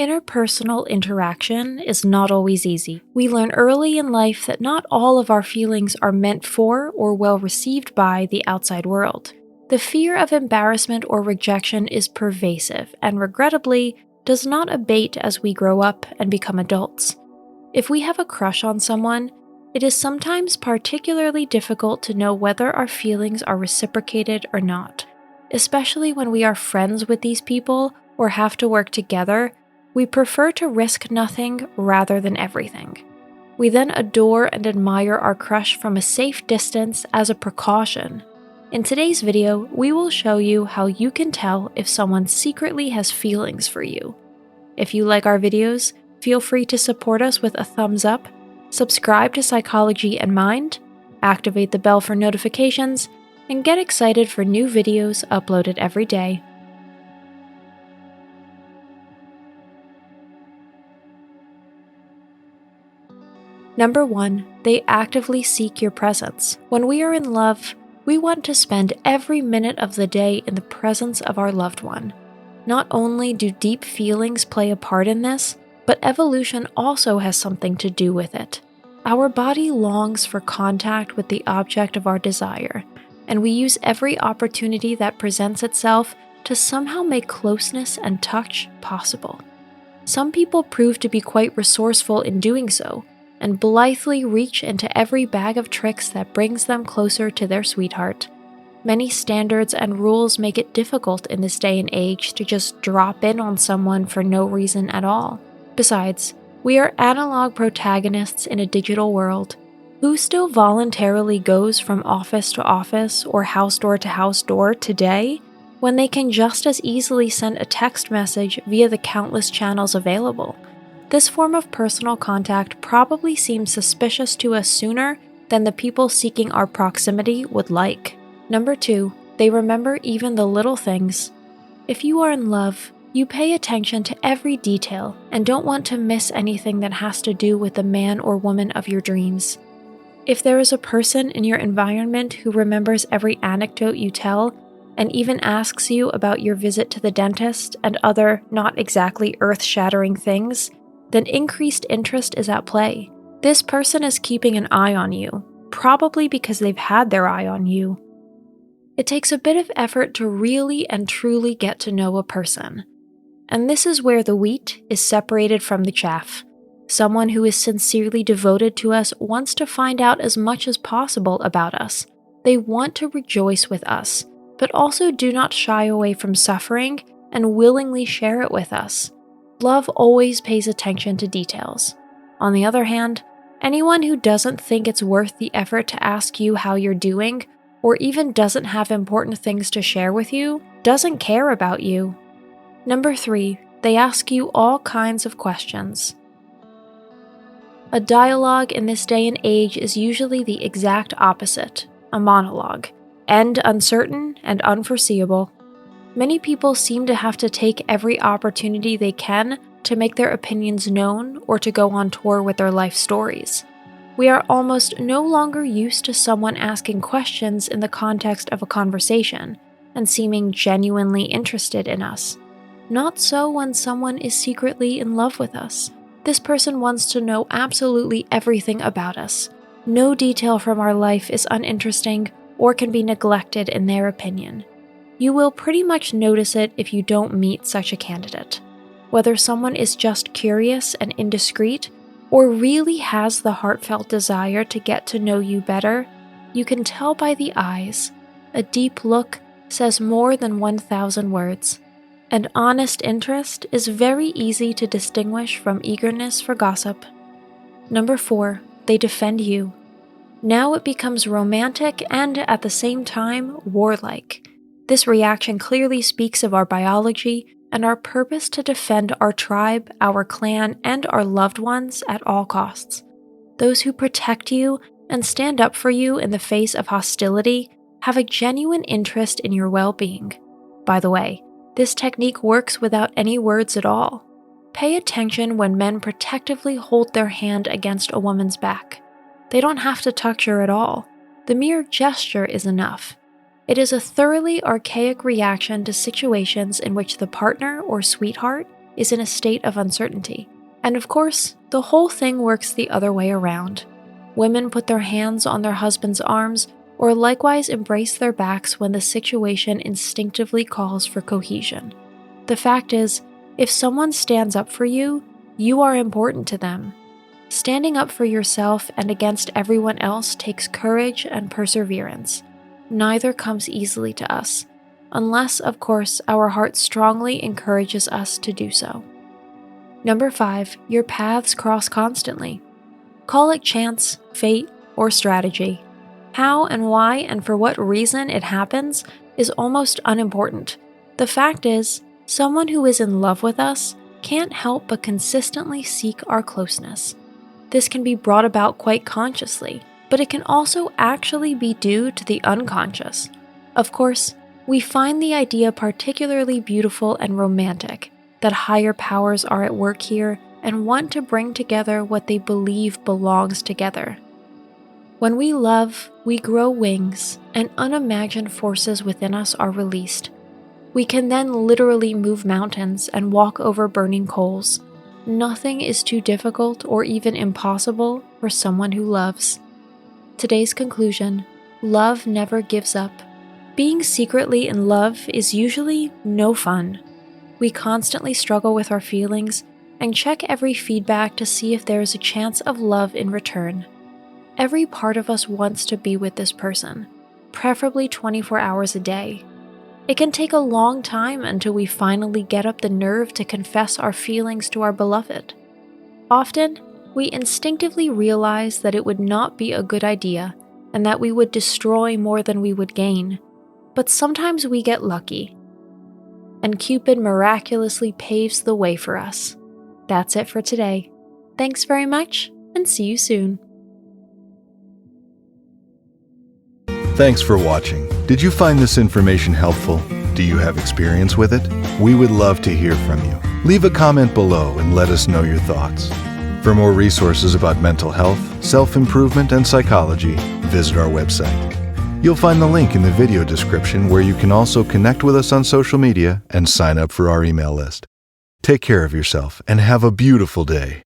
Interpersonal interaction is not always easy. We learn early in life that not all of our feelings are meant for or well received by the outside world. The fear of embarrassment or rejection is pervasive and, regrettably, does not abate as we grow up and become adults. If we have a crush on someone, it is sometimes particularly difficult to know whether our feelings are reciprocated or not. Especially when we are friends with these people or have to work together, we prefer to risk nothing rather than everything. We then adore and admire our crush from a safe distance as a precaution. In today's video, we will show you how you can tell if someone secretly has feelings for you. If you like our videos, feel free to support us with a thumbs up, subscribe to Psychology and Mind, activate the bell for notifications, and get excited for new videos uploaded every day. Number 1, they actively seek your presence. When we are in love, we want to spend every minute of the day in the presence of our loved one. Not only do deep feelings play a part in this, but evolution also has something to do with it. Our body longs for contact with the object of our desire, and we use every opportunity that presents itself to somehow make closeness and touch possible. Some people prove to be quite resourceful in doing so, and blithely reach into every bag of tricks that brings them closer to their sweetheart. Many standards and rules make it difficult in this day and age to just drop in on someone for no reason at all. Besides, we are analog protagonists in a digital world. Who still voluntarily goes from office to office or house door to house door today, when they can just as easily send a text message via the countless channels available? This form of personal contact probably seems suspicious to us sooner than the people seeking our proximity would like. Number 2, they remember even the little things. If you are in love, you pay attention to every detail and don't want to miss anything that has to do with the man or woman of your dreams. If there is a person in your environment who remembers every anecdote you tell and even asks you about your visit to the dentist and other not exactly earth-shattering things, then increased interest is at play. This person is keeping an eye on you, probably because they've had their eye on you. It takes a bit of effort to really and truly get to know a person. And this is where the wheat is separated from the chaff. Someone who is sincerely devoted to us wants to find out as much as possible about us. They want to rejoice with us, but also do not shy away from suffering and willingly share it with us. Love always pays attention to details. On the other hand, anyone who doesn't think it's worth the effort to ask you how you're doing, or even doesn't have important things to share with you, doesn't care about you. Number 3, they ask you all kinds of questions. A dialogue in this day and age is usually the exact opposite, a monologue, end uncertain and unforeseeable. Many people seem to have to take every opportunity they can to make their opinions known or to go on tour with their life stories. We are almost no longer used to someone asking questions in the context of a conversation and seeming genuinely interested in us. Not so when someone is secretly in love with us. This person wants to know absolutely everything about us. No detail from our life is uninteresting or can be neglected in their opinion. You will pretty much notice it if you don't meet such a candidate. Whether someone is just curious and indiscreet, or really has the heartfelt desire to get to know you better, you can tell by the eyes. A deep look says more than 1,000 words. And honest interest is very easy to distinguish from eagerness for gossip. Number 4, they defend you. Now it becomes romantic and, at the same time, warlike. This reaction clearly speaks of our biology and our purpose to defend our tribe, our clan, and our loved ones at all costs. Those who protect you and stand up for you in the face of hostility have a genuine interest in your well-being. By the way, this technique works without any words at all. Pay attention when men protectively hold their hand against a woman's back. They don't have to touch her at all. The mere gesture is enough. It is a thoroughly archaic reaction to situations in which the partner or sweetheart is in a state of uncertainty. And of course, the whole thing works the other way around. Women put their hands on their husband's arms or likewise embrace their backs when the situation instinctively calls for cohesion. The fact is, if someone stands up for you, you are important to them. Standing up for yourself and against everyone else takes courage and perseverance. Neither comes easily to us, unless, of course, our heart strongly encourages us to do so. Number 5, your paths cross constantly. Call it chance, fate, or strategy. How and why and for what reason it happens is almost unimportant. The fact is, someone who is in love with us can't help but consistently seek our closeness. This can be brought about quite consciously, but it can also actually be due to the unconscious. Of course, we find the idea particularly beautiful and romantic that higher powers are at work here and want to bring together what they believe belongs together. When we love, we grow wings, and unimagined forces within us are released. We can then literally move mountains and walk over burning coals. Nothing is too difficult or even impossible for someone who loves. Today's conclusion: love never gives up. Being secretly in love is usually no fun. We constantly struggle with our feelings and check every feedback to see if there is a chance of love in return. Every part of us wants to be with this person, preferably 24 hours a day. It can take a long time until we finally get up the nerve to confess our feelings to our beloved. Often, we instinctively realize that it would not be a good idea and that we would destroy more than we would gain. But sometimes we get lucky, and Cupid miraculously paves the way for us. That's it for today. Thanks very much, and see you soon. Thanks for watching. Did you find this information helpful? Do you have experience with it? We would love to hear from you. Leave a comment below and let us know your thoughts. For more resources about mental health, self-improvement, and psychology, visit our website. You'll find the link in the video description where you can also connect with us on social media and sign up for our email list. Take care of yourself and have a beautiful day.